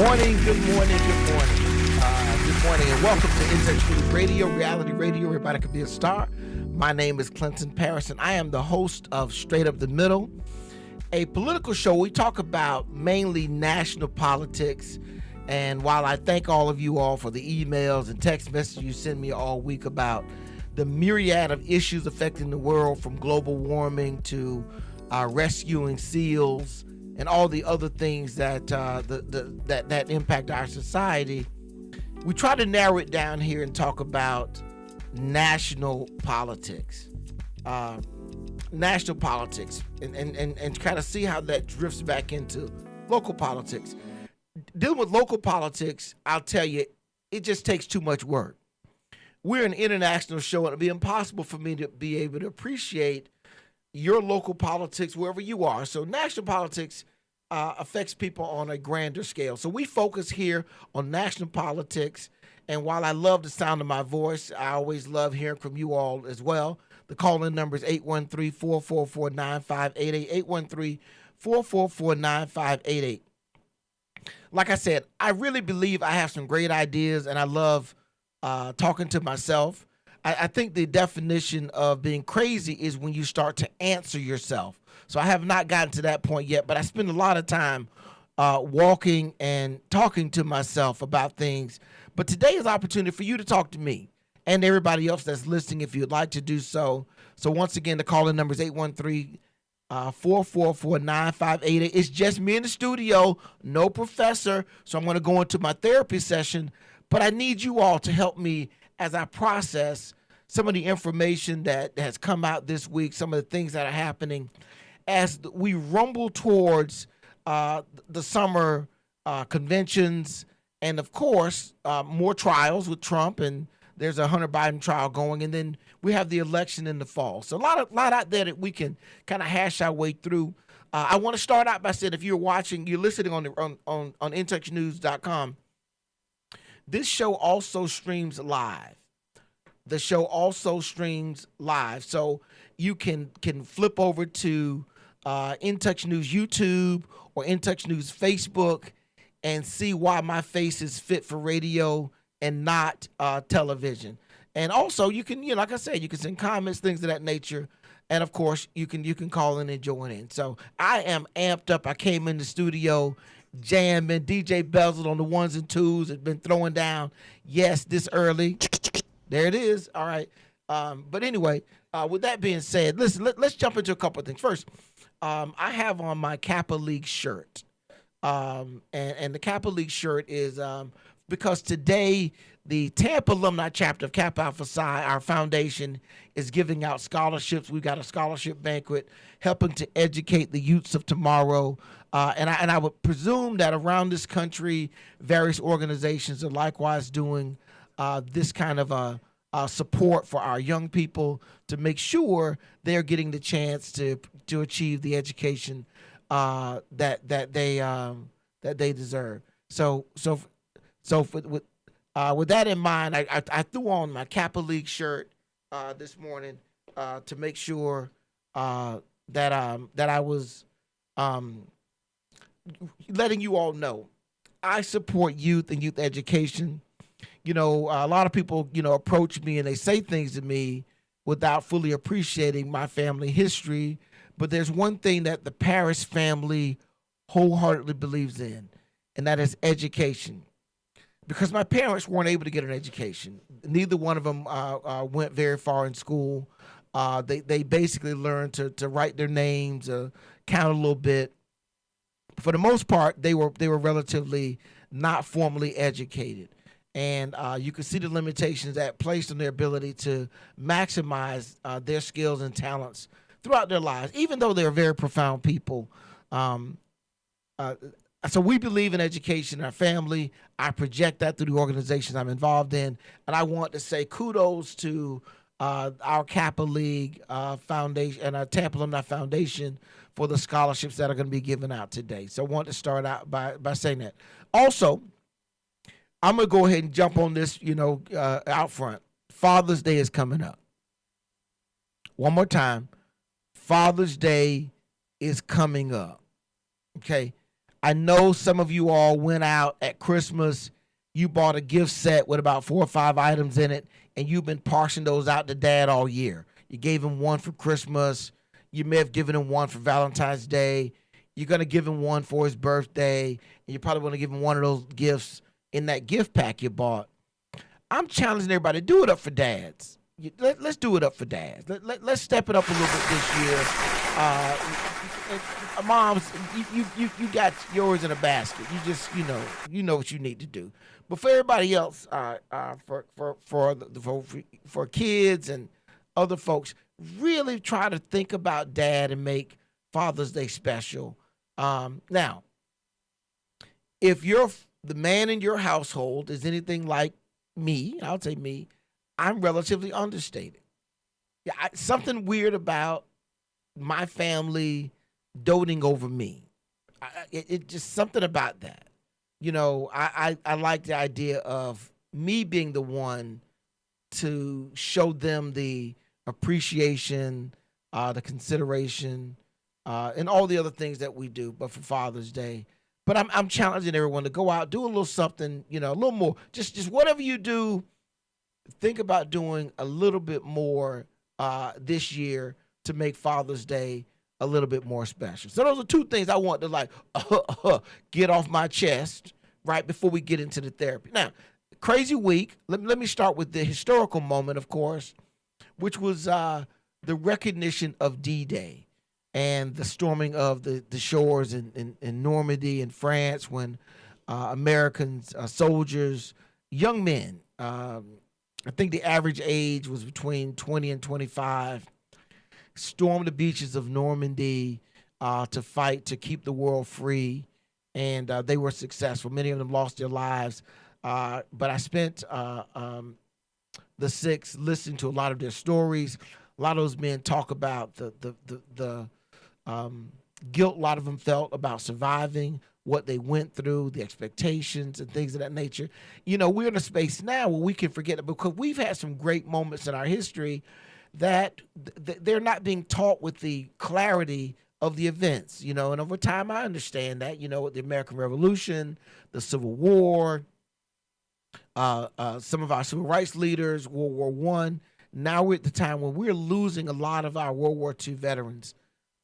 morning, good morning, good morning. Good morning, and welcome to Insect News Radio, reality radio, everybody can be a star. My name is Clinton Paris, and I am the host of Straight Up the Middle, a political show. We talk about mainly national politics, and while I thank all of you all for the emails and text messages you send me all week about the myriad of issues affecting the world, from global warming to rescuing seals and all the other things that that impact our society, we try to narrow it down here and talk about national politics, and kind of see how that drifts back into local politics. Dealing with local politics, I'll tell you, it just takes too much work. We're an international show, and it'll be impossible for me to be able to appreciate your local politics wherever you are. So national politics affects people on a grander scale. So we focus here on national politics. And while I love the sound of my voice, I always love hearing from you all as well. The call-in number is 813-444-9588, 813-444-9588. Like I said, I really believe I have some great ideas, and I love talking to myself. I think the definition of being crazy is when you start to answer yourself. So I have not gotten to that point yet, but I spend a lot of time walking and talking to myself about things. But today is an opportunity for you to talk to me and everybody else that's listening if you'd like to do so. So once again, the call-in number is 813-444-9588. It's just me in the studio, no professor. So I'm going to go into my therapy session, but I need you all to help me as I process some of the information that has come out this week, some of the things that are happening as we rumble towards the summer conventions, and of course, more trials with Trump, and there's a Hunter Biden trial going, and then we have the election in the fall. So a lot out there that we can kind of hash our way through. I want to start out by saying, if you're listening on intouchnews.com, this show also streams live. The show also streams live, so you can flip over to In Touch News YouTube or In Touch News Facebook and see why my face is fit for radio and not television. And also, you can, like I said, you can send comments, things of that nature, and of course, you can call in and join in. So I am amped up. I came in the studio jamming. DJ Bezel on the ones and twos has been throwing down. Yes, this early. There it is. All right. But anyway, with that being said, listen, let's jump into a couple of things. First, I have on my Kappa League shirt. And the Kappa League shirt is because today the Tampa Alumni Chapter of Kappa Alpha Psi, our foundation, is giving out scholarships. We've got a scholarship banquet helping to educate the youths of tomorrow. And I would presume that around this country, various organizations are likewise doing this kind of support for our young people to make sure they're getting the chance to achieve the education that they deserve. So with that in mind, I threw on my Kappa League shirt this morning to make sure that I was letting you all know I support youth and youth education. A lot of people, approach me and they say things to me without fully appreciating my family history. But there's one thing that the Paris family wholeheartedly believes in, and that is education. Because my parents weren't able to get an education. Neither one of them went very far in school. They basically learned to write their names, count a little bit. For the most part, they were relatively not formally educated. And you can see the limitations that placed on their ability to maximize their skills and talents throughout their lives, even though they're very profound people. So we believe in education in our family. I project that through the organizations I'm involved in. And I want to say kudos to our Kappa League Foundation and our Tampa Alumni Foundation for the scholarships that are going to be given out today. So I want to start out by saying that. Also, I'm going to go ahead and jump on this, out front. Father's Day is coming up. One more time. Father's Day is coming up. Okay. I know some of you all went out at Christmas. You bought a gift set with about 4 or 5 items in it, and you've been parsing those out to dad all year. You gave him one for Christmas. You may have given him one for Valentine's Day. You're going to give him one for his birthday, and you're probably going to give him one of those gifts in that gift pack you bought. I'm challenging everybody to do it up for dads. Let's do it up for dads. Let's step it up a little bit this year. Moms, you got yours in a basket. You just you know what you need to do. But for everybody else, for kids and other folks, really try to think about dad and make Father's Day special. Now, if the man in your household is anything like me, I would say me, I'm relatively understated. Yeah, something weird about my family doting over me. It just something about that. I like the idea of me being the one to show them the appreciation, the consideration, and all the other things that we do, but for Father's Day. But I'm challenging everyone to go out, do a little something, a little more. Just whatever you do, think about doing a little bit more this year to make Father's Day a little bit more special. So those are two things I want to get off my chest right before we get into the therapy. Now, crazy week. Let me start with the historical moment, of course, which was the recognition of D-Day and the storming of the shores in Normandy in France when Americans, soldiers, young men, I think the average age was between 20 and 25, stormed the beaches of Normandy to fight to keep the world free, and they were successful. Many of them lost their lives, but I spent the 6th listening to a lot of their stories. A lot of those men talk about the guilt a lot of them felt about surviving, what they went through, the expectations and things of that nature. We're in a space now where we can forget it because we've had some great moments in our history that they're not being taught with the clarity of the events, and over time I understand that, with the American Revolution, the Civil War, some of our civil rights leaders, World War I. Now we're at the time when we're losing a lot of our World War II veterans.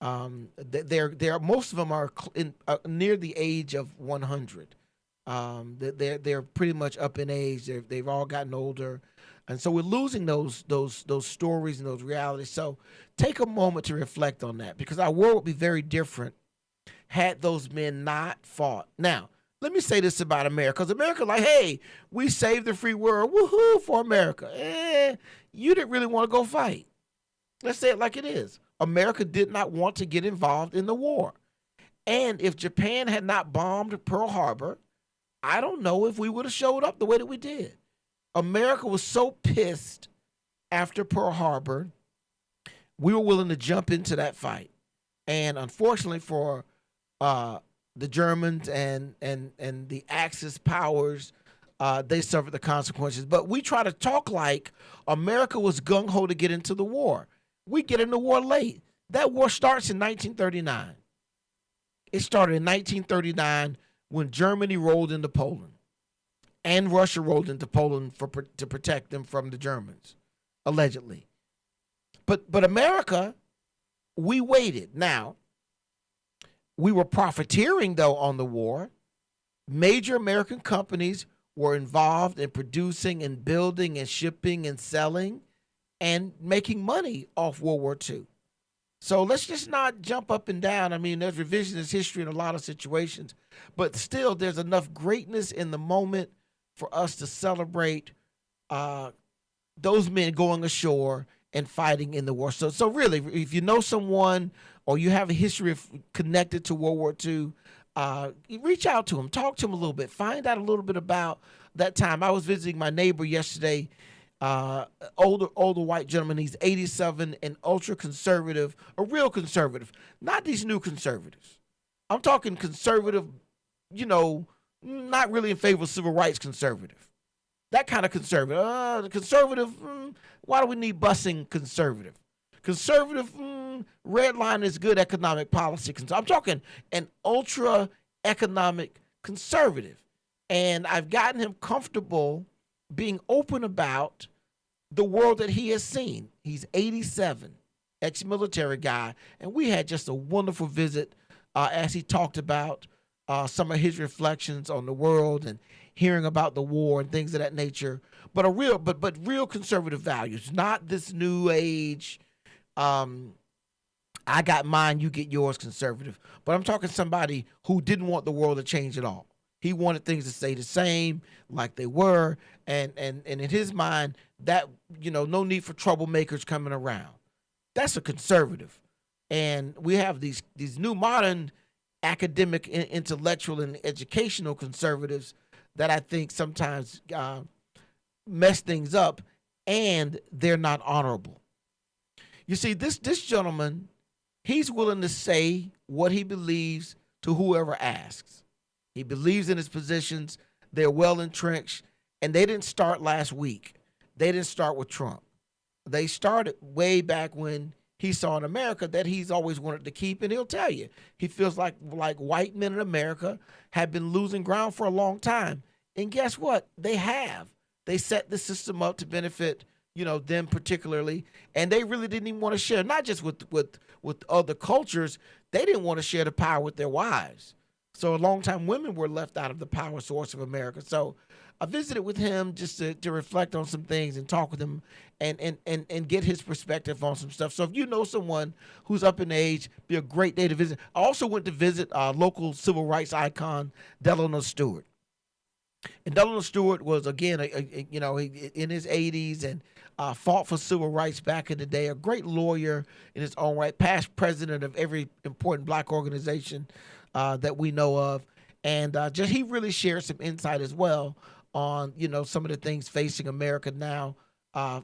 They're most of them are near the age of 100. They're pretty much up in age. They've all gotten older, and so we're losing those stories and those realities. So take a moment to reflect on that, because our world would be very different had those men not fought. Now, let me say this about America, because America, like, hey, we saved the free world, woohoo for America. You didn't really want to go fight. Let's say it like it is. America did not want to get involved in the war. And if Japan had not bombed Pearl Harbor, I don't know if we would have showed up the way that we did. America was so pissed after Pearl Harbor, we were willing to jump into that fight. And unfortunately for the Germans and the Axis powers, they suffered the consequences. But we try to talk like America was gung-ho to get into the war. We get in the war late. That war starts in 1939. It started in 1939 when Germany rolled into Poland and Russia rolled into Poland to protect them from the Germans, allegedly. But America, we waited. Now, we were profiteering, though, on the war. Major American companies were involved in producing and building and shipping and selling and making money off World War II. So let's just not jump up and down. I mean, there's revisionist history in a lot of situations, but still there's enough greatness in the moment for us to celebrate those men going ashore and fighting in the war. So really, if you know someone or you have a history connected to World War II, reach out to them, talk to them a little bit, find out a little bit about that time. I was visiting my neighbor yesterday, older white gentleman. He's 87 and ultra conservative, a real conservative, not these new conservatives. I'm talking conservative, not really in favor of civil rights conservative. That kind of conservative. The conservative, why do we need busing conservative? Conservative, red line is good economic policy. I'm talking an ultra economic conservative. And I've gotten him comfortable being open about the world that he has seen. He's 87, ex-military guy, and we had just a wonderful visit as he talked about some of his reflections on the world and hearing about the war and things of that nature. But real conservative values, not this new age. I got mine, you get yours conservative. But I'm talking somebody who didn't want the world to change at all. He wanted things to stay the same, like they were, and in his mind, that no need for troublemakers coming around. That's a conservative, and we have these new modern academic, intellectual, and educational conservatives that I think sometimes mess things up, and they're not honorable. You see, this gentleman, he's willing to say what he believes to whoever asks. He believes in his positions. They're well entrenched, and they didn't start last week. They didn't start with Trump. They started way back when he saw in America that he's always wanted to keep, and he'll tell you. He feels like white men in America have been losing ground for a long time. And guess what? They have. They set the system up to benefit, them particularly, and they really didn't even want to share, not just with other cultures. They didn't want to share the power with their wives. So a long time women were left out of the power source of America. So I visited with him just to reflect on some things and talk with him and get his perspective on some stuff. So if you know someone who's up in age, be a great day to visit. I also went to visit local civil rights icon, Delano Stewart. And Delano Stewart was, again, in his 80s and fought for civil rights back in the day, a great lawyer in his own right, past president of every important black organization that we know of. And just he really shared some insight as well on, some of the things facing America now,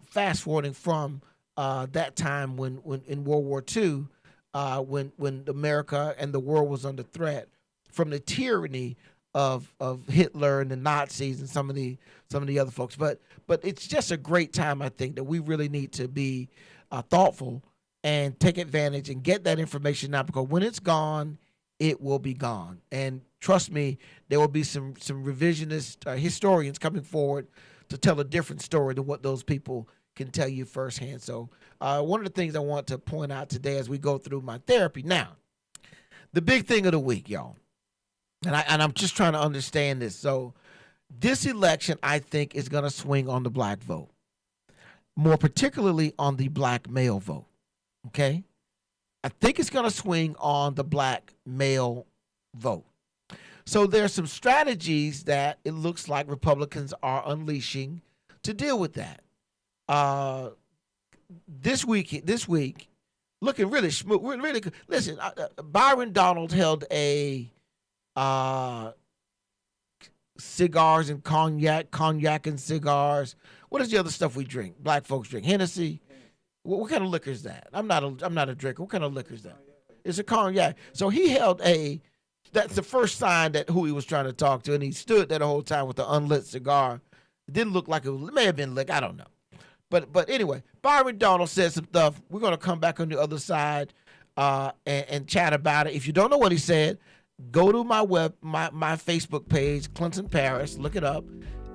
fast forwarding from that time when in World War II, when America and the world was under threat from the tyranny of Hitler and the Nazis and some of the other folks. But it's just a great time, I think, that we really need to be thoughtful and take advantage and get that information now, because when it's gone, it will be gone. And trust me, there will be some revisionist historians coming forward to tell a different story than what those people can tell you firsthand. So one of the things I want to point out today as we go through my therapy. Now, the big thing of the week, y'all, and I'm just trying to understand this. So this election, I think, is going to swing on the black vote, more particularly on the black male vote, okay? I think it's going to swing on the black male vote. So there's some strategies that it looks like Republicans are unleashing to deal with that. This week, looking really smooth, really good. Listen, Byron Donald held a cigars and cognac and cigars. What is the other stuff we drink? Black folks drink Hennessy. What kind of liquor is that? I'm not a drinker. What kind of liquor is that? It's a cognac. So he held that's the first sign that who he was trying to talk to, and he stood there the whole time with the unlit cigar. It didn't look like it may have been lit. I don't know. But anyway, Byron Donald said some stuff. We're going to come back on the other side and chat about it. If you don't know what he said, go to my Facebook page, Clinton Paris. Look it up.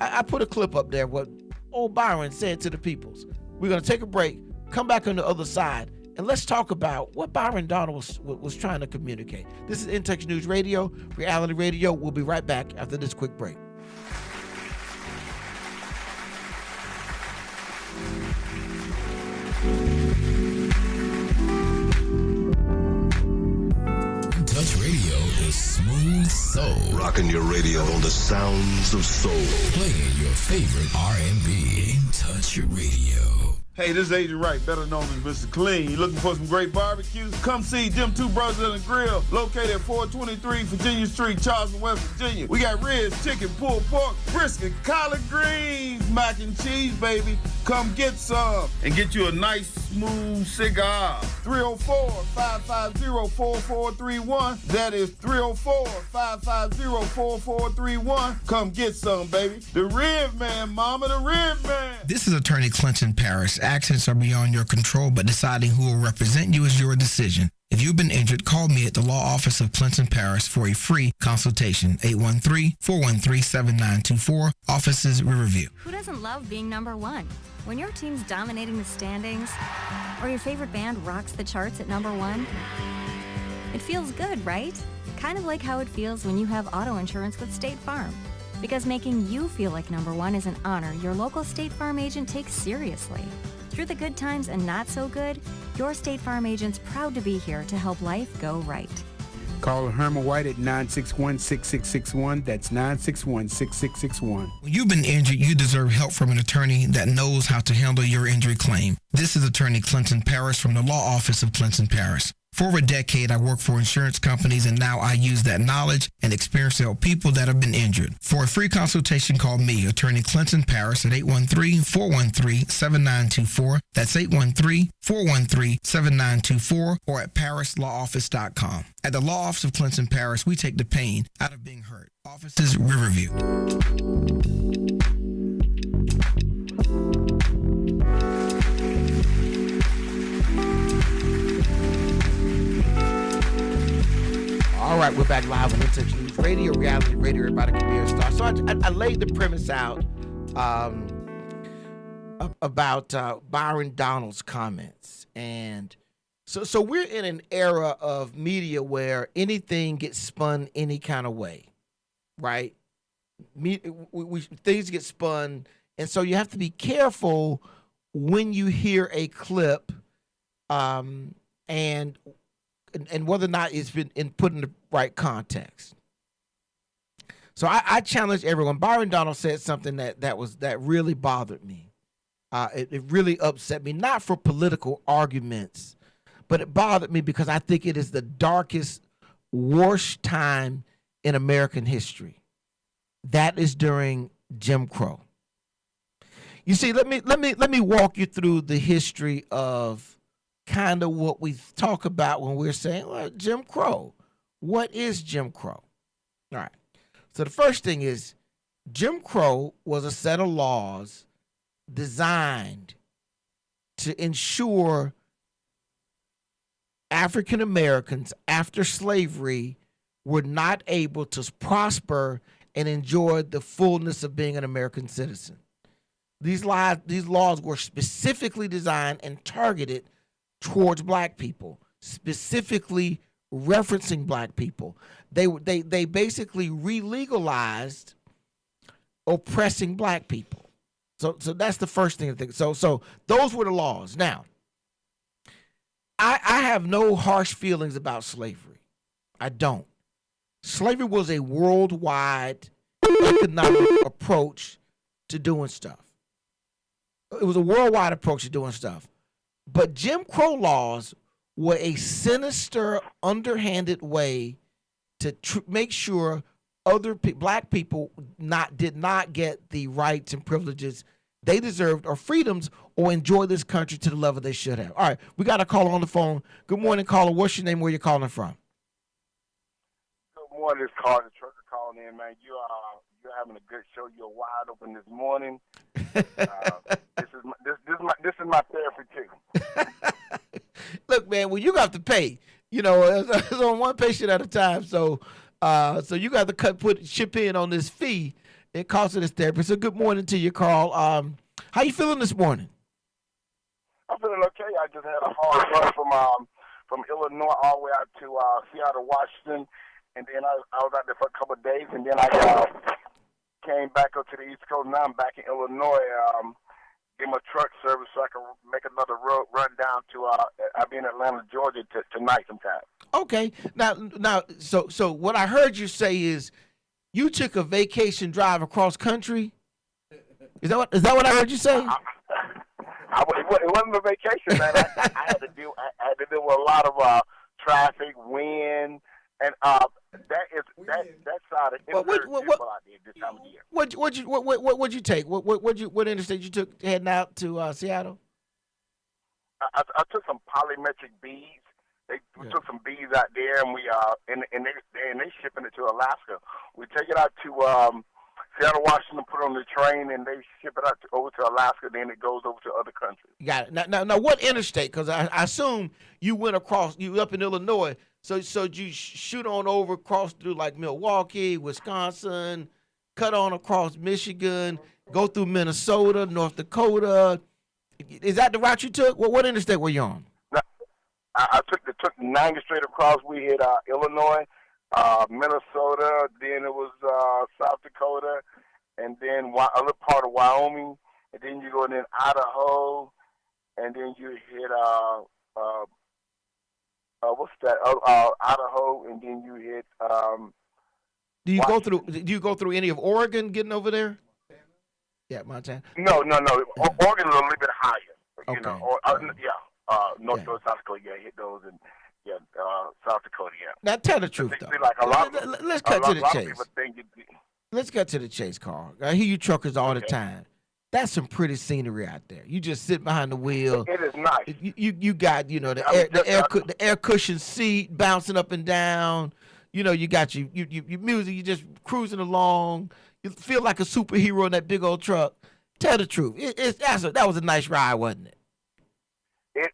I put a clip up there what old Byron said to the peoples. We're going to take a break, come back on the other side, and let's talk about what Byron Donald was trying to communicate. This is In Touch News Radio, Reality Radio. We'll be right back after this quick break. In Touch Radio is smooth soul. Rocking your radio on the sounds of soul. Playing your favorite R&B. In Touch Radio. Hey, this is Agent Wright, better known as Mr. Clean. You looking for some great barbecue? Come see them two brothers in the grill, located at 423 Virginia Street, Charleston, West Virginia. We got ribs, chicken, pulled pork, brisket, collard greens, mac and cheese, baby. Come get some and get you a nice, smooth cigar. 304-550-4431. That is 304-550-4431. Come get some, baby. The Rib Man, mama, the Rib Man. This is Attorney Clinton Paris. Actions are beyond your control, but deciding who will represent you is your decision. If you've been injured, call me at the law office of Clinton Paris for a free consultation. 813-413-7924, offices Riverview. Who doesn't love being number one? When your team's dominating the standings, or your favorite band rocks the charts at number one, it feels good, right? Kind of like how it feels when you have auto insurance with State Farm. Because making you feel like number one is an honor your local State Farm agent takes seriously. Through the good times and not so good, your State Farm agent's proud to be here to help life go right. Call Herman White at 961-6661. That's 961-6661. When you've been injured, you deserve help from an attorney that knows how to handle your injury claim. This is Attorney Clinton Paris from the law office of Clinton Paris. For over a decade, I worked for insurance companies, and now I use that knowledge and experience to help people that have been injured. For a free consultation, call me, Attorney Clinton Paris, at 813-413-7924. That's 813-413-7924, or at parislawoffice.com. At the law office of Clinton Paris, we take the pain out of being hurt. Offices Riverview. All right, we're back live on Touch News Radio, reality radio. Everybody can be a star. So I laid the premise out about Byron Donald's comments, and so we're in an era of media where anything gets spun any kind of way, right? Things get spun, and so you have to be careful when you hear a clip, and whether or not it's been put in the right context. So I challenge everyone. Byron Donald said something that really bothered me. It really upset me, not for political arguments, but it bothered me because I think it is the darkest, worst time in American history. That is during Jim Crow. You see, let me walk you through the history of kind of what we talk about when we're saying, well, Jim Crow. What is Jim Crow? All right. So the first thing is Jim Crow was a set of laws designed to ensure African Americans after slavery were not able to prosper and enjoy the fullness of being an American citizen. These laws were specifically designed and targeted towards black people, specifically referencing black people. They basically re-legalized oppressing black people. So that's the first thing to think. So those were the laws. Now, I have no harsh feelings about slavery. I don't. Slavery was a worldwide economic approach to doing stuff. It was a worldwide approach to doing stuff. But Jim Crow laws were a sinister, underhanded way to make sure other black people did not get the rights and privileges they deserved or freedoms or enjoy this country to the level they should have. All right, we got a caller on the phone. Good morning, caller. What's your name? Where you calling from? Good morning, it's Carter Trucker calling in, man. You're having a good show. You're wide open this morning. This is my therapy too. Look, man, well, you got to pay. You know, it's on one patient at a time. So you got to chip in on this fee. It costs this therapy. So good morning to you, Carl. How you feeling this morning? I'm feeling okay. I just had a hard run from Illinois all the way out to Seattle, Washington, and then I was out there for a couple of days, and then I came back up to the East Coast. Now I'm back in Illinois. Get my truck service so I can make another run down to I'll be in Atlanta, Georgia tonight sometime. Okay. Now, so what I heard you say is you took a vacation drive across country. Is that what I heard you say? It wasn't a vacation, man. I had to deal with a lot of traffic, wind, and that side of it is very beautiful out there this time of year. What'd you take? What interstate you took heading out to Seattle? I took some polymetric beads. We took some beads out there, and we and they shipping it to Alaska. We take it out to Seattle, Washington, put on the train, and they ship it out over to Alaska. Then it goes over to other countries. Got it. Now, what interstate? Because I assume you went across. You up in Illinois, so you shoot on over, cross through like Milwaukee, Wisconsin, cut on across Michigan, go through Minnesota, North Dakota. Is that the route you took? What interstate were you on? No, I took 90 straight across. We hit Illinois, Minnesota, then it was South Dakota, and then other part of Wyoming, and then you go in Idaho, and then you hit what's that? Idaho, and then you hit. Do you go through any of Oregon getting over there? Yeah, Montana. No. Oregon's a little bit higher. Okay. You know, North Dakota, South Dakota, hit those, and South Dakota, Now tell the truth, though. Like Let's cut to the chase. People Let's get to the chase, Carl. I hear you truckers all the time. That's some pretty scenery out there. You just sit behind the wheel. It is nice. You got the air cushion seat bouncing up and down. You got your music. You just cruising along. You feel like a superhero in that big old truck. Tell the truth. That was a nice ride, wasn't it?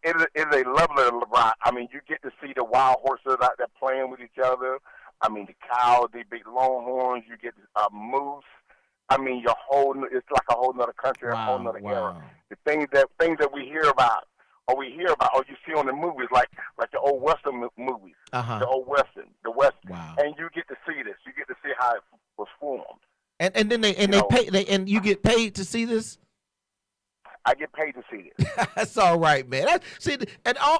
It is a lovely ride. I mean, you get to see the wild horses out there playing with each other. I mean, the cows, the big longhorns. You get moose. I mean, it's like a whole nother country, a whole nother era. The things that we hear about, or you see on the movies, like the old Western movies, the old Western, the Western, and you get to see this. You get to see how it was formed. And then and you get paid to see this. I get paid to see this. That's all right, man.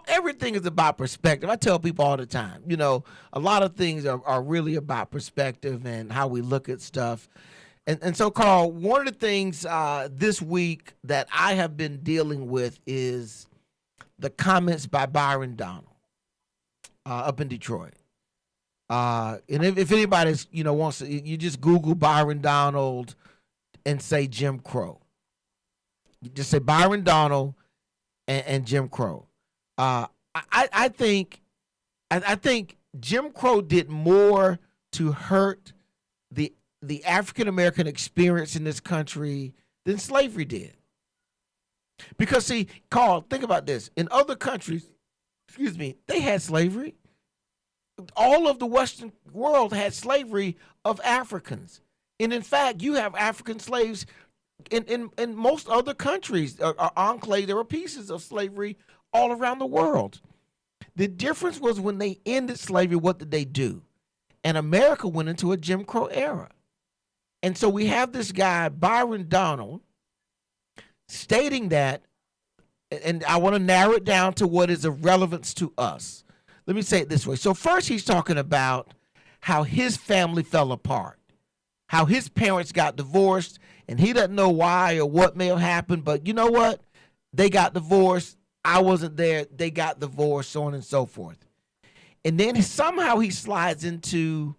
Everything is about perspective. I tell people all the time, a lot of things are really about perspective and how we look at stuff. And so, Carl, one of the things this week that I have been dealing with is the comments by Byron Donald up in Detroit. And if anybody's, wants to, you just Google Byron Donald and say Jim Crow. You just say Byron Donald and Jim Crow. I think Jim Crow did more to hurt the African American experience in this country than slavery did. Because see, Carl, think about this. In other countries, they had slavery. All of the Western world had slavery of Africans. And in fact, you have African slaves in most other countries, enclave, there were pieces of slavery all around the world. The difference was when they ended slavery, what did they do? And America went into a Jim Crow era. And so we have this guy, Byron Donald, stating that, and I want to narrow it down to what is of relevance to us. Let me say it this way. So first he's talking about how his family fell apart, how his parents got divorced, and he doesn't know why or what may have happened, but you know what? They got divorced. I wasn't there. They got divorced, so on and so forth. And then somehow he slides into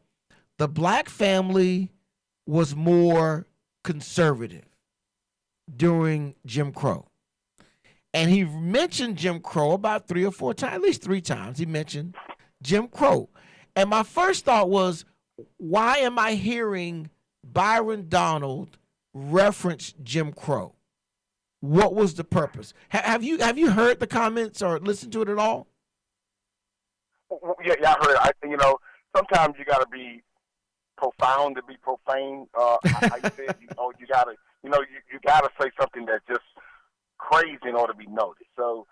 the black family was more conservative during Jim Crow. And he mentioned Jim Crow about 3 or 4 times, at least 3 times he mentioned Jim Crow. And my first thought was, why am I hearing Byron Donald reference Jim Crow? What was the purpose? Have you heard the comments or listened to it at all? Yeah, I heard it. Sometimes you got to be profound to be profane. How you said, you got to say something that's just crazy in order to be noticed. So,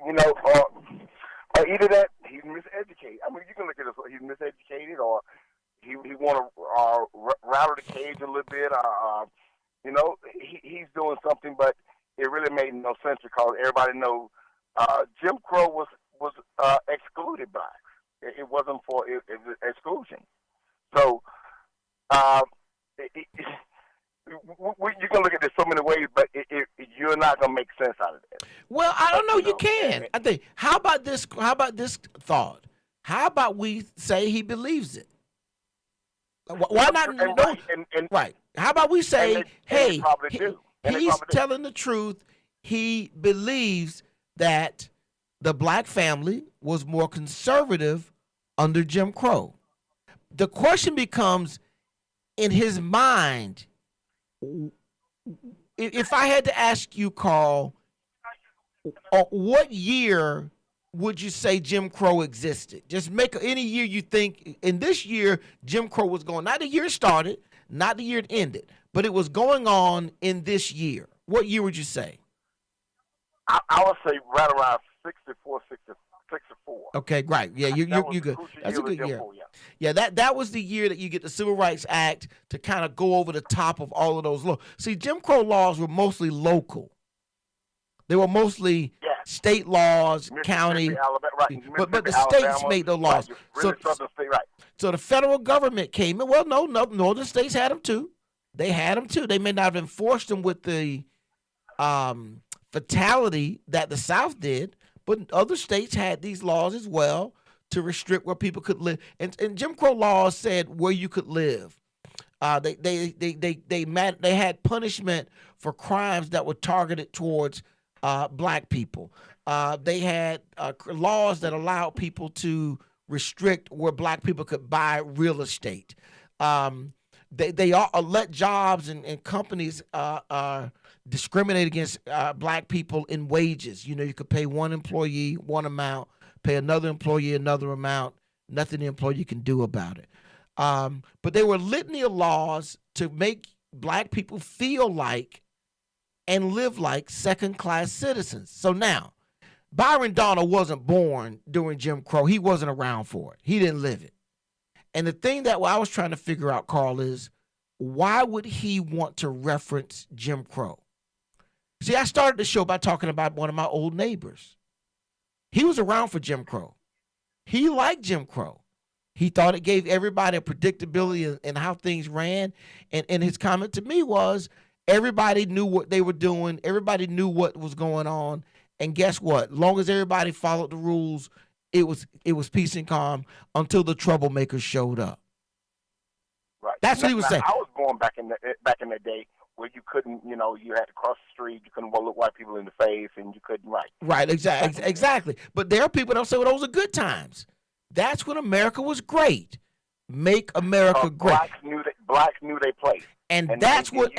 either that he's miseducated. I mean, you can look at it. He's miseducated, or he want to rattle the cage a little bit. He's doing something, but it really made no sense because everybody knows Jim Crow was excluded blacks. It wasn't for exclusion. So you can look at this so many ways, but you're not gonna make sense out of it. Well, I don't know. You can. I think. How about this? How about this thought? How about we say he believes it? Why not? Right. How about we say, hey, he's telling the truth. He believes that the black family was more conservative under Jim Crow. The question becomes, in his mind, if I had to ask you, Carl, what year would you say Jim Crow existed? Just make any year you think. In this year, Jim Crow was going. Not the year it started, not the year it ended, but it was going on in this year. What year would you say? I would say right around 64. Okay, right. Yeah, you good. That's a good year. Yeah, that was the year that you get the Civil Rights Act to kind of go over the top of all of those laws. See, Jim Crow laws were mostly local. They were mostly state laws, county, but the states made the laws. Really southern state, right? So the federal government came in. Well, no, northern states had them too. They had them too. They may not have enforced them with the fatality that the South did, but other states had these laws as well to restrict where people could live. And Jim Crow laws said where you could live. They had punishment for crimes that were targeted towards black people. They had laws that allowed people to restrict where black people could buy real estate. They let jobs and companies discriminate against black people in wages. You know, you could pay one employee one amount, pay another employee another amount. Nothing the employee can do about it. But they were litany of laws to make black people feel like and live like second-class citizens. So now, Byron Donald wasn't born during Jim Crow. He wasn't around for it. He didn't live it. And the thing that I was trying to figure out, Carl, is why would he want to reference Jim Crow? See, I started the show by talking about one of my old neighbors. He was around for Jim Crow. He liked Jim Crow. He thought it gave everybody a predictability in how things ran. And his comment to me was, everybody knew what they were doing. Everybody knew what was going on. And guess what? Long as everybody followed the rules, it was peace and calm until the troublemakers showed up. Right. That's what he was saying. I was born back in the day where you couldn't, you had to cross the street, you couldn't look white people in the face, and you couldn't write. Right, exactly. But there are people that say, well, those are good times. That's when America was great. Make America great. Blacks knew their place. And that's what,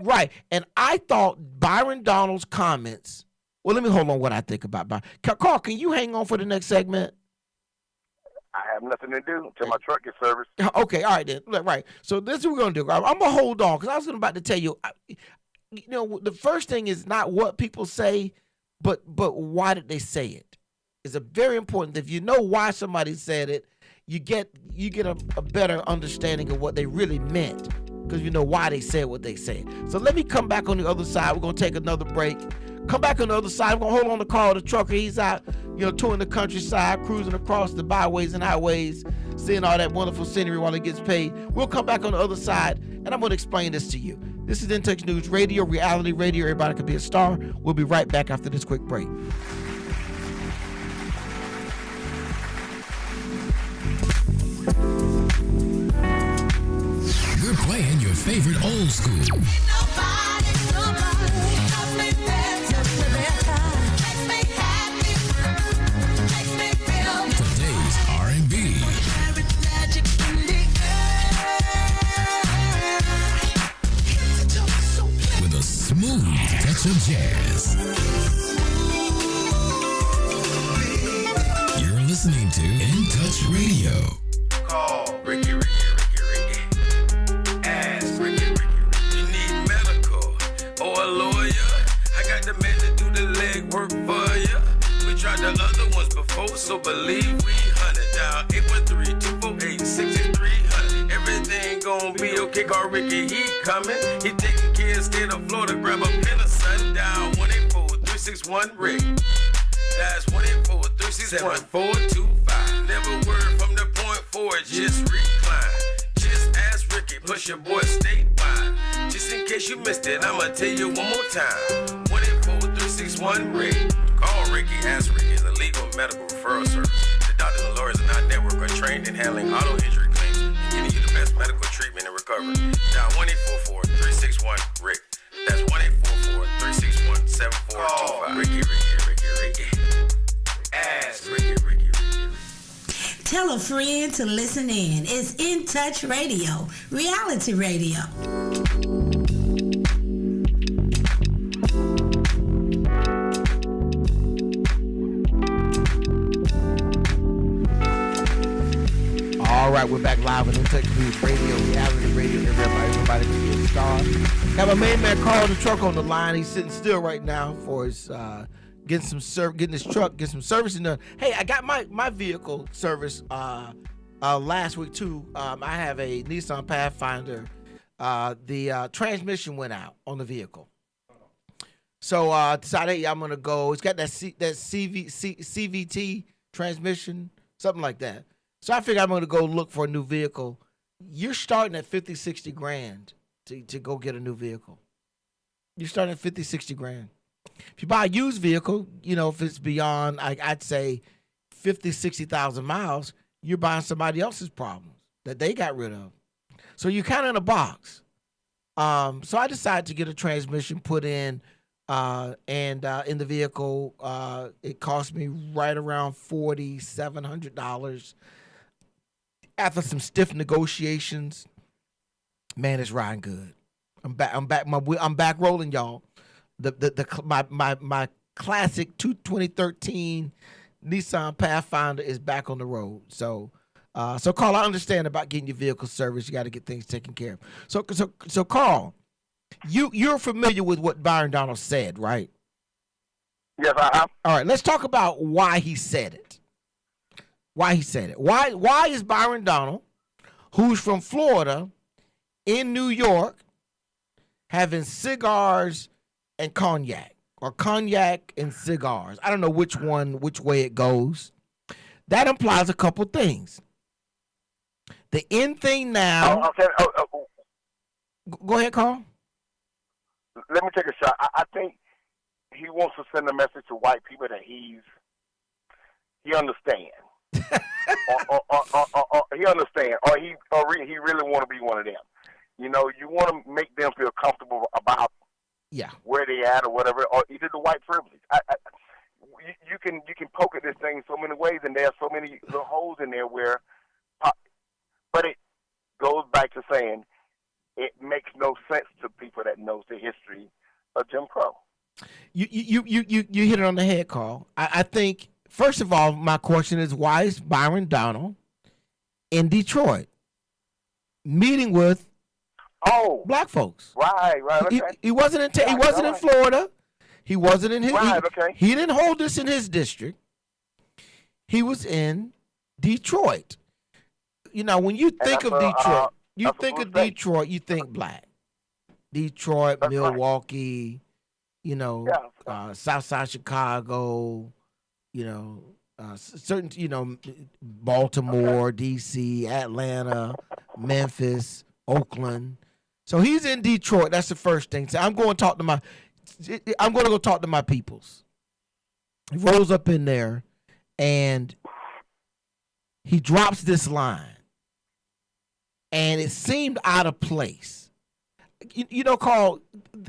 right. And I thought Byron Donald's comments, well, let me hold on what I think about Byron. Carl, can you hang on for the next segment? I have nothing to do until my truck gets serviced. Okay, all right then. Right. So this is what we're going to do. I'm going to hold on because I was about to tell you, the first thing is not what people say, but why did they say it? It's a very important. If you know why somebody said it, you get a better understanding of what they really meant because you know why they said what they said. So let me come back on the other side. We're going to take another break. Come back on the other side. We're going to hold on to Carl the trucker. He's out, touring the countryside, cruising across the byways and highways, seeing all that wonderful scenery while he gets paid. We'll come back on the other side, and I'm going to explain this to you. This is In Touch News Radio, reality radio. Everybody can be a star. We'll be right back after this quick break. We're playing your favorite old school. Today's R&B. With a smooth touch of jazz. You're listening to In Touch Radio. Call Ricky. Ask Ricky. You need medical or a lawyer. I got the man to do the legwork for you. We tried the other ones before, so believe we hunted down 813-248-6300. Everything gon' be okay. Call Ricky, he coming. He taking care of state of Florida. Grab a pen or sundown 184-361-RICK. That's 184-361-425. Never word from the point forward, just recline. Just ask Ricky, push your boy statewide. Just in case you missed it, I'ma tell you one more time. 184-361-RICK. Call Ricky, ask Ricky, the legal medical referral service. The doctors and lawyers in our network are trained in handling auto injury claims and getting you the best medical treatment and recovery. Dial 1-844-361-RICK. That's 1-844-361-7425. Ricky. Ask Ricky. Tell a friend to listen in. It's In Touch Radio, reality radio. All right, we're back live on In Touch News Radio, reality radio. Everybody can be a star. Got my main man Carl the truck on the line. He's sitting still right now for his getting his truck, get some servicing done. Hey, I got my vehicle service last week too. I have a Nissan Pathfinder. The transmission went out on the vehicle, so decided hey, I'm gonna go. It's got that CVT transmission, something like that. So I figured I'm going to go look for a new vehicle. You're starting at 50, 60 grand to go get a new vehicle. You're starting at 50, 60 grand. If you buy a used vehicle, you know, if it's beyond, I'd say 50, 60,000 miles, you're buying somebody else's problems that they got rid of. So you're kind of in a box. So I decided to get a transmission put in, and in the vehicle, it cost me right around $4,700. After some stiff negotiations, man, it's riding good. I'm back rolling, y'all. My classic 2013 Nissan Pathfinder is back on the road. So Carl, I understand about getting your vehicle serviced. You got to get things taken care of. So Carl, you're familiar with what Byron Donald said, right? Yes, I am. All right, let's talk about why he said it. Why is Byron Donald, who's from Florida, in New York, having cigars and cognac, or cognac and cigars? I don't know which way it goes. That implies a couple things. The end thing now. Go ahead, Carl. Let me take a shot. I think he wants to send a message to white people that he understands. or he understands, or he really want to be one of them. You know, you want to make them feel comfortable about where they at or whatever, or either the white privilege. You can poke at this thing so many ways, and there are so many little holes in there where, but it goes back to saying it makes no sense to people that knows the history of Jim Crow. You hit it on the head, Carl. I think. First of all, my question is, why is Byron Donald in Detroit meeting with black folks? Right. Okay. He wasn't in in Florida. He wasn't in his. Okay. He didn't hold this in his district. He was in Detroit. You know, when you think of Detroit, you think black. Detroit, Milwaukee, you know, Southside Chicago. You know, certain, you know, Baltimore, D.C., Atlanta, Memphis, Oakland. So he's in Detroit. That's the first thing. So I'm going to go talk to my peoples. He rolls up in there, and he drops this line, and it seemed out of place. You know, Carl,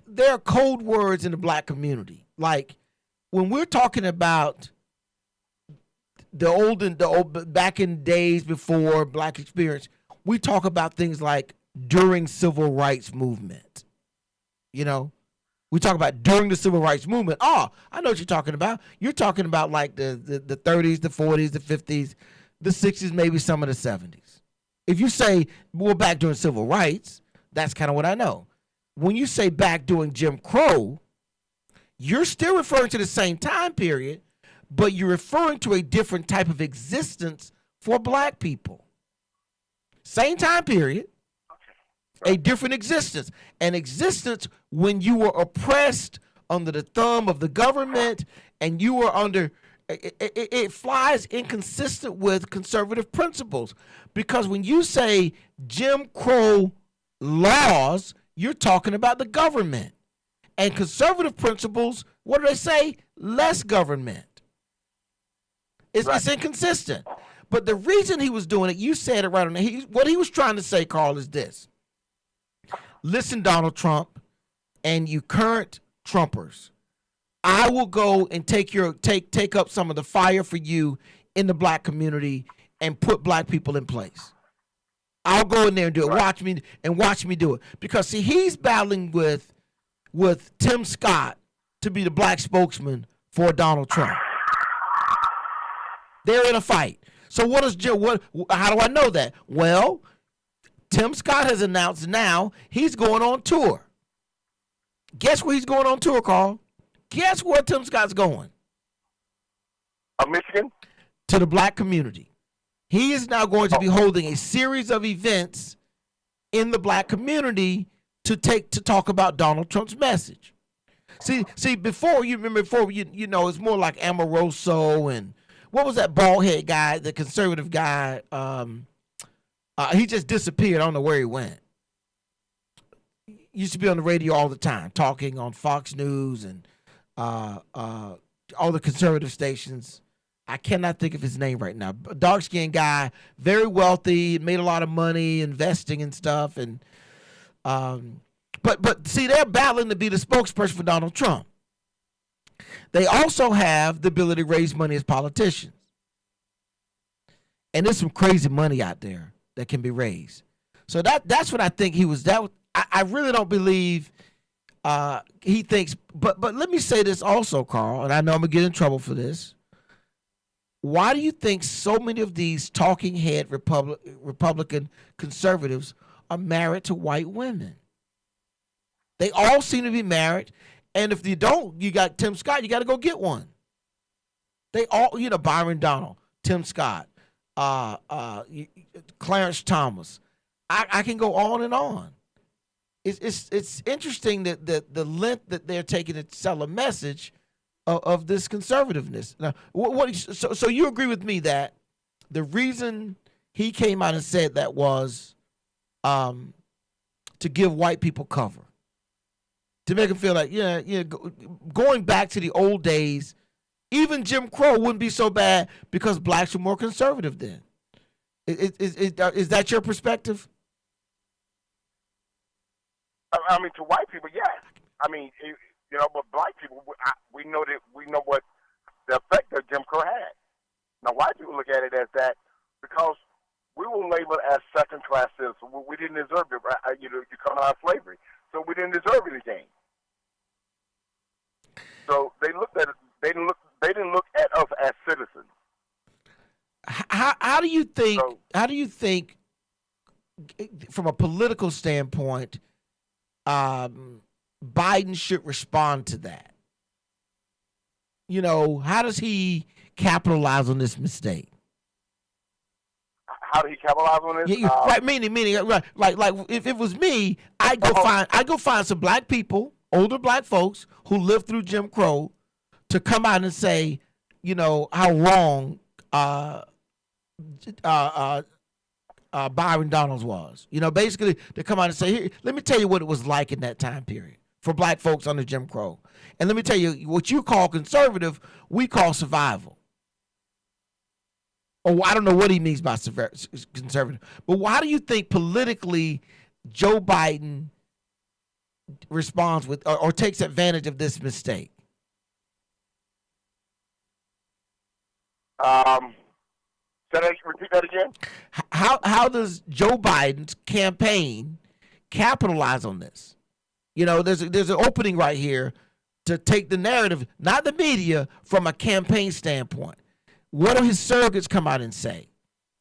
there are code words in the black community. Like when we're talking about the old back in days before black experience, we talk about things like during civil rights movement. You know, we talk about during the civil rights movement. Oh, I know what you're talking about. You're talking about like the 30s, the 40s, the 50s, the 60s, maybe some of the 70s. If you say we're back during civil rights, that's kind of what I know. When you say back during Jim Crow, you're still referring to the same time period, but you're referring to a different type of existence for black people. Same time period, a different existence. An existence when you were oppressed under the thumb of the government and you were under, it flies inconsistent with conservative principles. Because when you say Jim Crow laws, you're talking about the government. And conservative principles, what do they say? Less government. It's inconsistent. But the reason he was doing it, you said it right on there. What he was trying to say, Carl, is this. Listen, Donald Trump, and you current Trumpers, I will go and take up some of the fire for you in the black community, and put black people in place. I'll go in there and do it. Watch me do it. Because see, he's battling with Tim Scott to be the black spokesman for Donald Trump. They're in a fight. So how do I know that? Well, Tim Scott has announced now he's going on tour. Guess where he's going on tour, Carl? Guess where Tim Scott's going? Michigan? To the black community. He is now going to be holding a series of events in the black community to talk about Donald Trump's message. See, before it's more like Amoroso and what was that bald head guy, the conservative guy? He just disappeared. I don't know where he went. He used to be on the radio all the time, talking on Fox News and all the conservative stations. I cannot think of his name right now. Dark-skinned guy, very wealthy, made a lot of money investing and stuff. And but see, they're battling to be the spokesperson for Donald Trump. They also have the ability to raise money as politicians. And there's some crazy money out there that can be raised. So that's what I think he was. I really don't believe he thinks. But let me say this also, Carl, and I know I'm going to get in trouble for this. Why do you think so many of these talking head Republican conservatives are married to white women? They all seem to be married. And if you don't, you got Tim Scott, you got to go get one. They all, Byron Donald, Tim Scott, Clarence Thomas. I can go on and on. It's interesting that the length that they're taking to sell a message of this conservativeness. Now, so you agree with me that the reason he came out and said that was to give white people cover, to make them feel like, going back to the old days, even Jim Crow wouldn't be so bad because blacks were more conservative then. Is that your perspective? I mean, to white people, yes. I mean, but black people, we know what the effect that Jim Crow had. Now, white people look at it as that because we were labeled as second-class citizens. We didn't deserve it. Right? You come out of slavery, so we didn't deserve anything. So they looked at it. They didn't look at us as citizens. How do you think? How do you think, from a political standpoint, Biden should respond to that? How does he capitalize on this mistake? How did he capitalize on this? Right, meaning, right, like if it was me, I'd go find some black people, older black folks who lived through Jim Crow, to come out and say, how wrong Byron Donalds was. Basically to come out and say, here, let me tell you what it was like in that time period for black folks under Jim Crow. And let me tell you, what you call conservative, we call survival. Or I don't know what he means by conservative. But how do you think politically Joe Biden responds with or takes advantage of this mistake? Repeat that again. How does Joe Biden's campaign capitalize on this? There's an opening right here to take the narrative, not the media, from a campaign standpoint. What do his surrogates come out and say?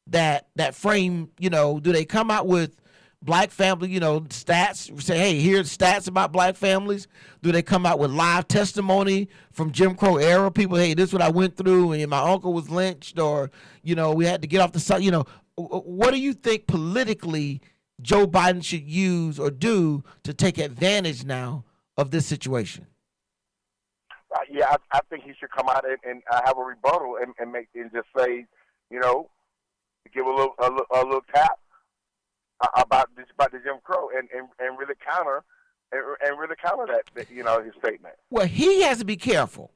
That frame, do they come out with black family, stats, say, hey, here's stats about black families? Do they come out with live testimony from Jim Crow era people? Hey, this is what I went through, and my uncle was lynched, or, we had to get off the side. What do you think politically Joe Biden should use or do to take advantage now of this situation? I think he should come out and have a rebuttal and just say, give a little tap about the Jim Crow and really counter that his statement. Well, he has to be careful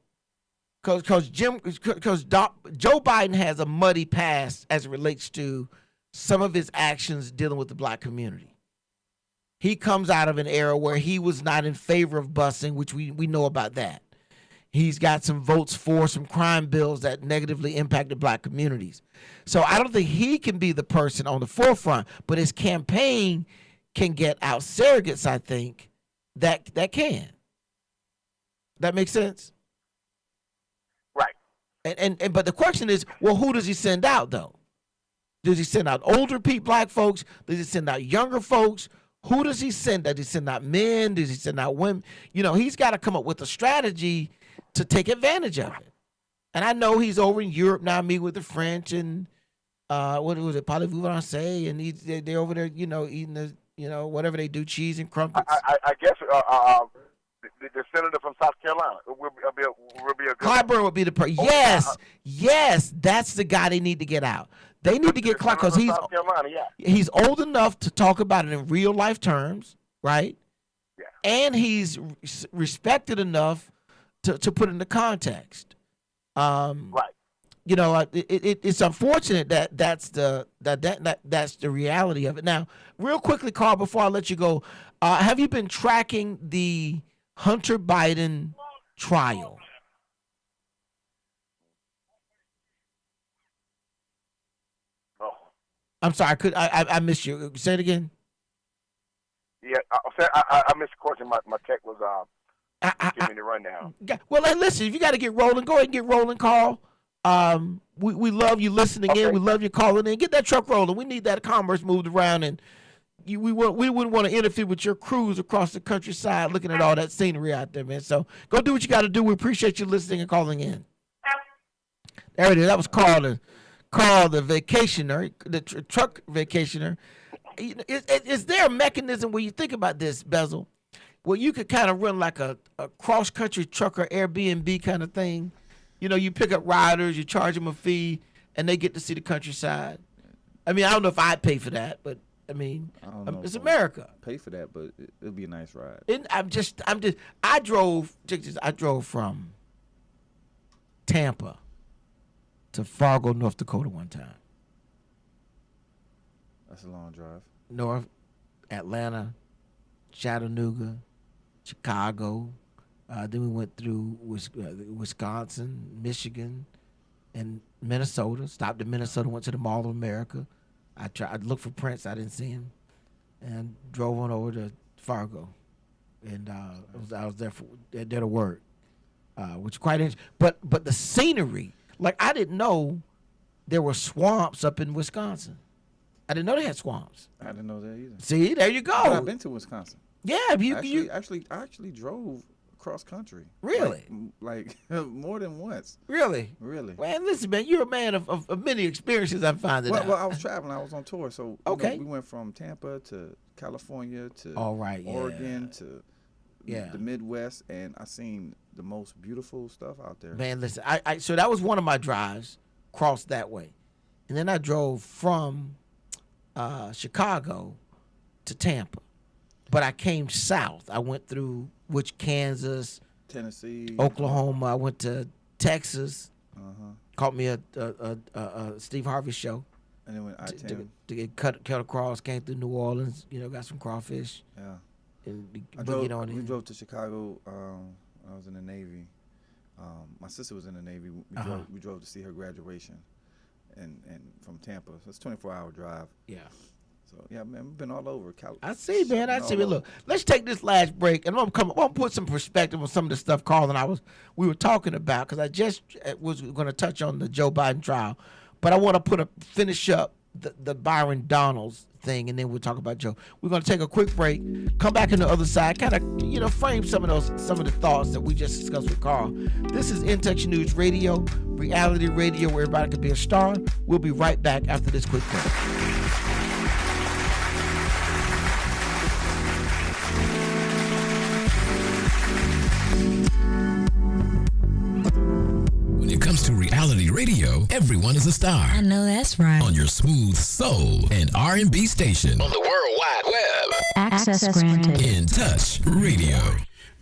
because Joe Biden has a muddy past as it relates to some of his actions dealing with the black community. He comes out of an era where he was not in favor of busing, which we know about that. He's got some votes for some crime bills that negatively impacted black communities. So I don't think he can be the person on the forefront, but his campaign can get out surrogates, I think, that can. That makes sense? Right. And but the question is, well, who does he send out though? Does he send out older people, black folks? Does he send out younger folks? Who does he send? Does he send out men? Does he send out women? You know, he's got to come up with a strategy to take advantage of it. And I know he's over in Europe now, meeting with the French and what was it, parlez-vous français, and they're over there, you know, eating the, you know, whatever they do, cheese and crumpets. I guess the senator from South Carolina will be a good. Clyburn would be the person. Yes, that's the guy they need to get out. They need to get Clyburn because he's old enough to talk about it in real life terms, right? Yeah. And he's respected enough to put into context. Right. You know, it's unfortunate that's the reality of it. Now, real quickly, Carl, before I let you go, have you been tracking the Hunter Biden trial? Oh. I'm sorry, I missed you. Say it again. Yeah, I missed the question. My tech was giving me the rundown. Well, listen, if you got to get rolling, go ahead and get rolling, Carl. We love you listening in. We love you calling in. Get that truck rolling. We need that commerce moved around, and we wouldn't want to interfere with your cruise across the countryside, looking at all that scenery out there, man. So go do what you got to do. We appreciate you listening and calling in. There it is. That was Carl the vacationer, the truck vacationer. Is there a mechanism where you think about this, Bezel, where you could kind of run like a cross-country trucker Airbnb kind of thing? You know, you pick up riders, you charge them a fee, and they get to see the countryside. I mean, I don't know if I'd pay for that, but I mean, it's America. Pay for that, but it'll be a nice ride. And I drove from Tampa to Fargo, North Dakota one time. That's a long drive. North, Atlanta, Chattanooga, Chicago. Then we went through Wisconsin, Michigan, and Minnesota. Stopped in Minnesota, went to the Mall of America. I looked for Prince. I didn't see him. And drove on over to Fargo. And I was there to work, which is quite interesting. But the scenery, like I didn't know there were swamps up in Wisconsin. I didn't know they had swamps. I didn't know that either. See, there you go. I've been to Wisconsin. Yeah, I actually drove cross country. Really? Like more than once. Really? Really. Man, listen, man, you're a man of many experiences. I'm finding out. Well, I was traveling. I was on tour, so okay. We went from Tampa to California to Oregon to the Midwest, and I seen the most beautiful stuff out there. Man, listen, so that was one of my drives, crossed that way, and then I drove from Chicago to Tampa, but I came south. I went through Kansas, Tennessee, Oklahoma. I went to Texas. Caught me a Steve Harvey show. And then went I-10. To get cut across, came through New Orleans. You know, got some crawfish. Yeah. And we drove to Chicago. I was in the Navy. My sister was in the Navy. We drove to see her graduation, and from Tampa. So it's a 24-hour drive. Yeah. So yeah, man, we've been all over. I see, man. I see. Look, let's take this last break, and I'm gonna put some perspective on some of the stuff Carl and we were talking about, because I just was going to touch on the Joe Biden trial, but I want to finish up the Byron Donalds thing, and then we'll talk about Joe. We're going to take a quick break, come back on the other side, kind of frame some of the thoughts that we just discussed with Carl. This is In Touch News Radio, reality radio where everybody can be a star. We'll be right back after this quick break. When it comes to reality radio, everyone is a star. I know that's right. On your smooth soul and R&B station. On the World Wide Web. Access granted. In Touch Radio.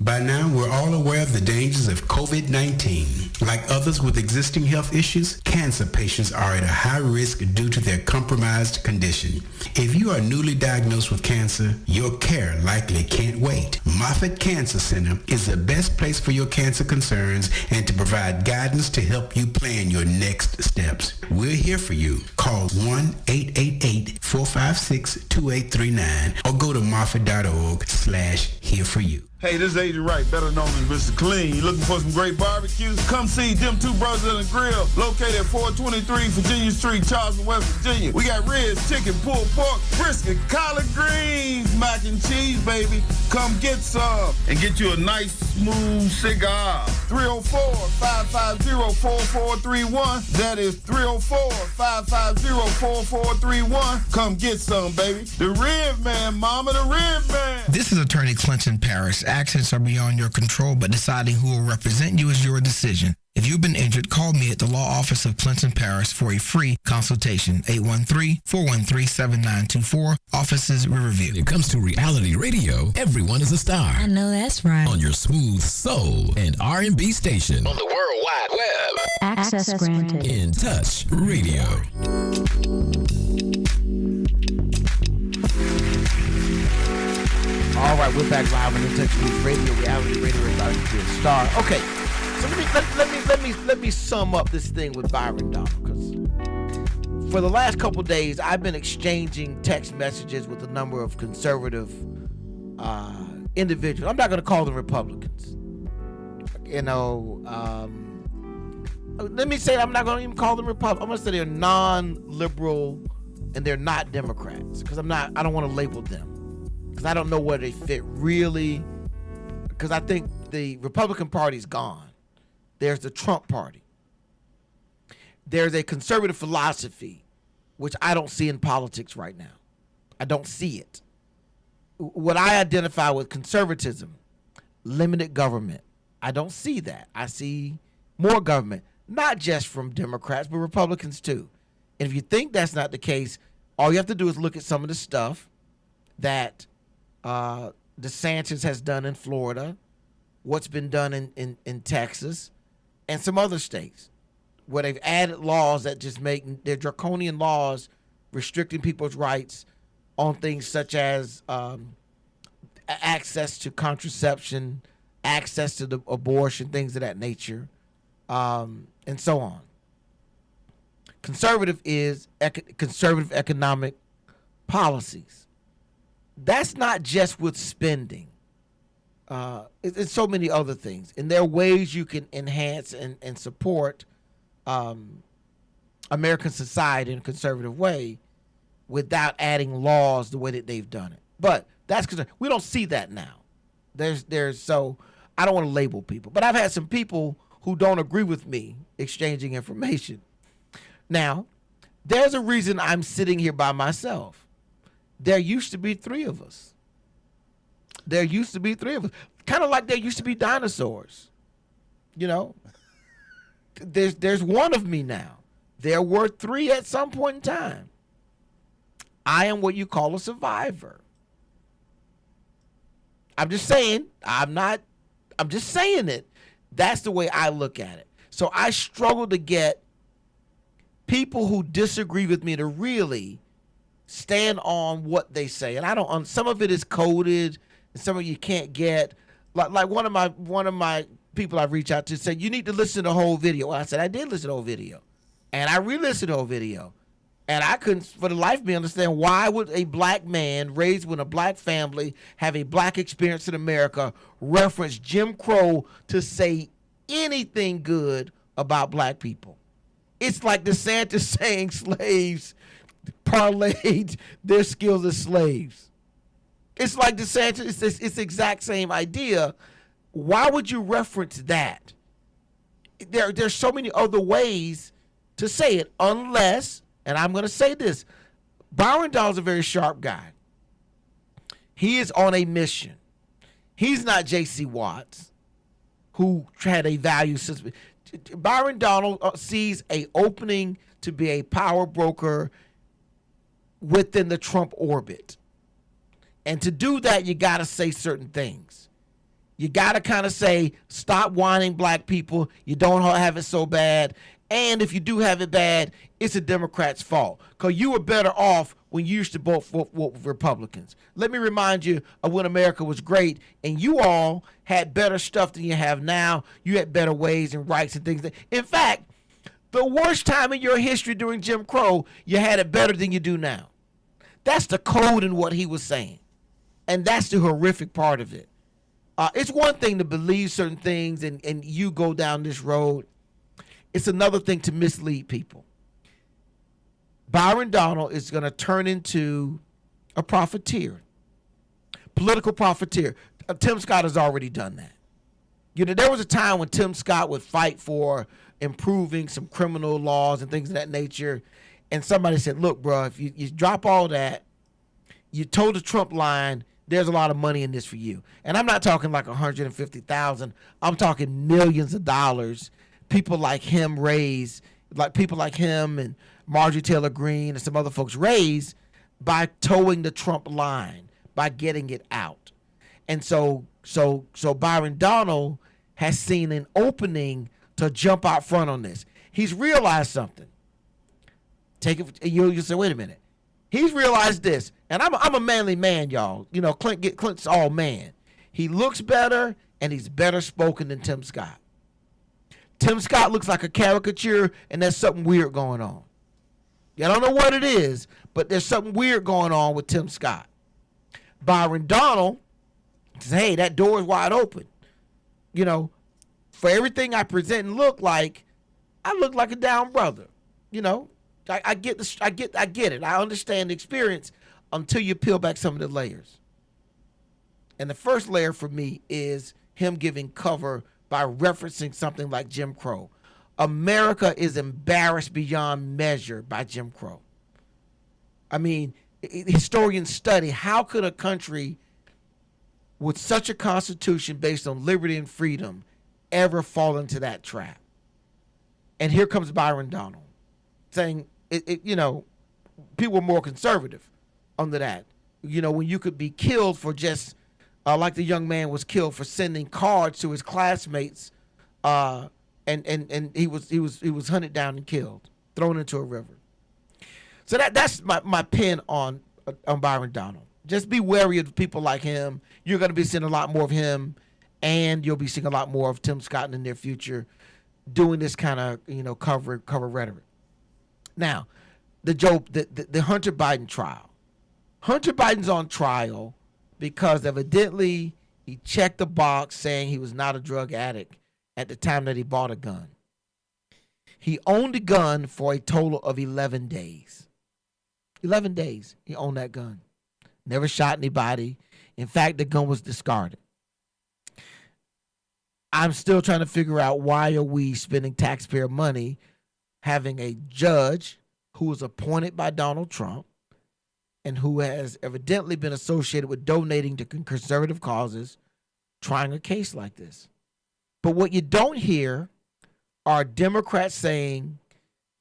By now, we're all aware of the dangers of COVID-19. Like others with existing health issues, cancer patients are at a high risk due to their compromised condition. If you are newly diagnosed with cancer, your care likely can't wait. Moffitt Cancer Center is the best place for your cancer concerns and to provide guidance to help you plan your next steps. We're here for you. Call 1-888-456-2839 or go to moffitt.org/here-for-you. Hey, this is Agent Wright, better known as Mr. Clean. You looking for some great barbecue? Come see them two brothers on the grill, located at 423 Virginia Street, Charleston, West Virginia. We got ribs, chicken, pulled pork, brisket, collard greens, mac and cheese, baby. Come get some and get you a nice, smooth cigar. 304-550-4431. That is 304-550-4431. Come get some, baby. The Rib Man, mama, the Rib Man. This is Attorney Clinton Paris. Accidents are beyond your control, but deciding who will represent you is your decision. If you've been injured, call me at the law office of Clinton Paris for a free consultation. 813-413-7924. Offices Riverview. When it comes to reality radio, everyone is a star. I know that's right. On your smooth soul and R&B station. On the World Wide Web. Access granted. In Touch Radio. All right, we're back live on In Touch with Radio, reality radio, everybody to a star. Okay, so let me sum up this thing with Byron Donald, because for the last couple of days I've been exchanging text messages with a number of conservative individuals. I'm not going to call them Republicans. You know, let me say I'm not going to even call them Republicans. I'm going to say they're non-liberal and they're not Democrats, because I don't want to label them. Because I don't know where they fit really, because I think the Republican Party's gone. There's the Trump Party. There's a conservative philosophy, which I don't see in politics right now. I don't see it. What I identify with conservatism, limited government. I don't see that. I see more government, not just from Democrats, but Republicans too. And if you think that's not the case, all you have to do is look at some of the stuff that DeSantis has done in Florida, what's been done in Texas, and some other states where they've added laws that just make they're draconian laws restricting people's rights on things such as access to contraception, access to the abortion, things of that nature, and so on. Conservative is conservative economic policies. That's not just with spending. It's so many other things. And there are ways you can enhance and support American society in a conservative way without adding laws the way that they've done it. But that's because we don't see that now. So I don't want to label people. But I've had some people who don't agree with me exchanging information. Now, there's a reason I'm sitting here by myself. There used to be three of us. Kind of like there used to be dinosaurs. You know? There's one of me now. There were three at some point in time. I am what you call a survivor. I'm just saying. I'm just saying it. That's the way I look at it. So I struggle to get people who disagree with me to really stand on what they say. And I don't, some of it is coded and some of you can't get. Like one of my people I reach out to said, you need to listen to the whole video. I said, I did listen to the whole video. And I re-listened to the whole video. And I couldn't for the life of me understand why would a black man raised in a black family have a black experience in America reference Jim Crow to say anything good about black people. It's like DeSantis saying slaves parlayed their skills as slaves. It's like DeSantis, it's the exact same idea. Why would you reference that? There's so many other ways to say it, unless, and I'm going to say this, Byron Donald's a very sharp guy. He is on a mission. He's not J.C. Watts, who had a value system. Byron Donald sees a opening to be a power broker within the Trump orbit. And to do that, you got to say certain things. You got to kind of say, stop whining black people. You don't have it so bad. And if you do have it bad, it's a Democrat's fault. Because you were better off when you used to vote for Republicans. Let me remind you of when America was great and you all had better stuff than you have now. You had better ways and rights and things. In fact, the worst time in your history during Jim Crow, you had it better than you do now. That's the code in what he was saying. And that's the horrific part of it. It's one thing to believe certain things and you go down this road. It's another thing to mislead people. Byron Donald is going to turn into a profiteer, political profiteer. Tim Scott has already done that. You know, there was a time when Tim Scott would fight for improving some criminal laws and things of that nature. And somebody said, look, bro, if you drop all that, you toe the Trump line, there's a lot of money in this for you. And I'm not talking like 150,000. I'm talking millions of dollars. People like him raise, like people like him and Marjorie Taylor Greene and some other folks raise by towing the Trump line, by getting it out. And so Byron Donald has seen an opening to jump out front on this. He's realized something. You say, wait a minute. He's realized this, and I'm a manly man, y'all. You know, Clint's all man. He looks better, and he's better spoken than Tim Scott. Tim Scott looks like a caricature, and there's something weird going on. I don't know what it is, but there's something weird going on with Tim Scott. Byron Donald says, hey, that door is wide open. You know, for everything I present and look like, I look like a down brother. You know, I get it. I understand the experience until you peel back some of the layers. And the first layer for me is him giving cover by referencing something like Jim Crow. America is embarrassed beyond measure by Jim Crow. I mean, historians study how could a country with such a constitution based on liberty and freedom ever fall into that trap? And here comes Byron Donald saying, you know, people were more conservative under that. You know, when you could be killed for just, like the young man was killed for sending cards to his classmates, and he was hunted down and killed, thrown into a river. So that's my pin on Byron Donald. Just be wary of people like him. You're going to be seeing a lot more of him, and you'll be seeing a lot more of Tim Scott in the near future doing this kind of, you know, cover rhetoric. Now, the Hunter Biden trial. Hunter Biden's on trial because evidently he checked the box saying he was not a drug addict at the time that he bought a gun. He owned a gun for a total of 11 days. 11 days he owned that gun. Never shot anybody. In fact, the gun was discarded. I'm still trying to figure out why are we spending taxpayer money having a judge who was appointed by Donald Trump and who has evidently been associated with donating to conservative causes trying a case like this. But what you don't hear are Democrats saying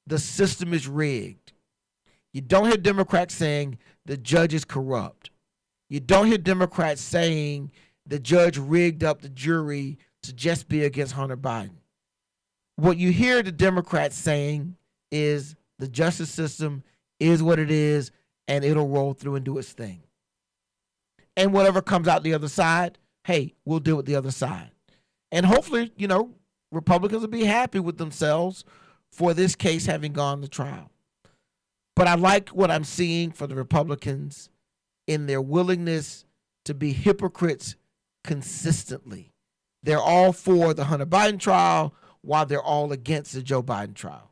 the system is rigged. You don't hear Democrats saying the judge is corrupt. You don't hear Democrats saying the judge rigged up the jury to just be against Hunter Biden. What you hear the Democrats saying is the justice system is what it is, and it'll roll through and do its thing. And whatever comes out the other side, hey, we'll deal with the other side. And hopefully, you know, Republicans will be happy with themselves for this case having gone to trial. But I like what I'm seeing for the Republicans in their willingness to be hypocrites consistently. They're all for the Hunter Biden trial while they're all against the Joe Biden trial.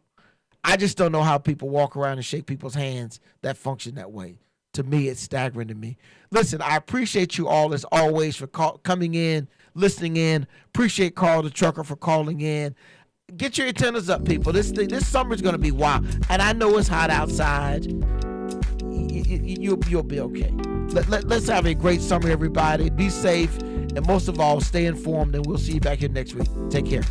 I just don't know how people walk around and shake people's hands that function that way. To me, it's staggering to me. Listen, I appreciate you all as always for coming in, listening in. Appreciate Carl the Trucker for calling in. Get your antennas up, people. This summer's going to be wild. And I know it's hot outside. You'll be okay. Let's have a great summer, everybody. Be safe. And most of all, stay informed. And we'll see you back here next week. Take care.